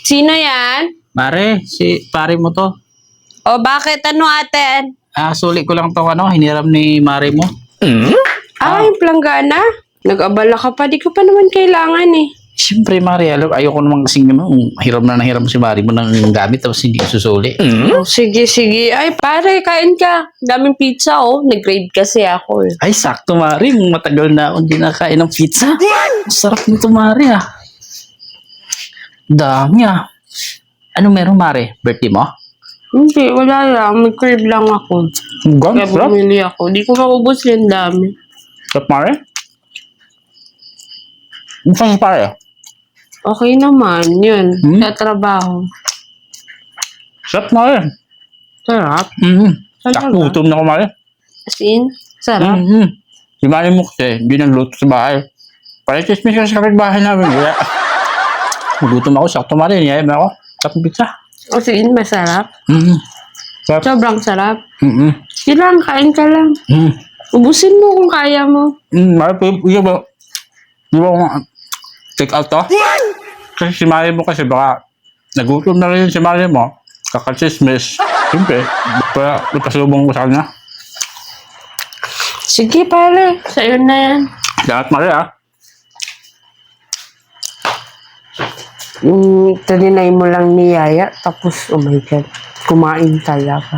Sino yan? Mare, si pare mo to. O bakit? Ano atin? Suli ko lang tong hiniram ni Mare mo. Ay, planggana. Nag-abala ka pa. Di ko pa naman kailangan eh. Siyempre, Mare, ayoko naman kasing hiram na nahiram si Mare mo ng gamit tapos hindi ko susuli. Oh, sige, sige. Ay, pare, kain ka. Daming pizza, oh. Nag-grade kasi ako eh. Ay, sakto, Mare. Matagal na akong hindi nakain ng pizza. Sarap nito, Mare, Dami, Ano meron, Mare? Birthday mo? Hindi, wala lang. Mag-crave lang ako. Kaya Sarap. bumili ako. Di ko maubos yung dami. Sarap, Mare? Saan si pare? Okay naman, yun. Hmm? Sa trabaho. Sarap, Mare. Sarap. Talaga? Gutom na ko, Mare. As in, sarap. Si Mare mo kasi, hindi nagluto sa bahay. Parang chismis ka sa kapitbahay namin. Kaya, gutom ako. Sakto, Mare. Niyayam ako. Sarap ng pizza. As in, masarap. Sarap. Sobrang sarap. Mm-mm. Lang, kain ka lang. Ubusin mo kung kaya mo. Mare, iya ba? Di ba kung take out to? Kasi si Mare mo kasi baka nagutom na rin si Mare mo. Kakachismis. Siyempre, para ipasalubong ko sa kanya. Sige, pare. Sa'yo na yan. Salamat, Mare, Taninay mo lang ni Yaya. Tapos, oh my God. Kumain talaga.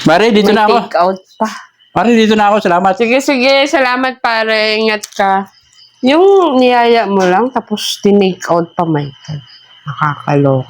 Mare, dito May na ako. take out pa. Mare, dito na ako. Salamat. Sige, sige. Salamat, pare. Ingat ka. Yung niyaya mo lang, tapos tinake out pa, Michael. Nakakaloka.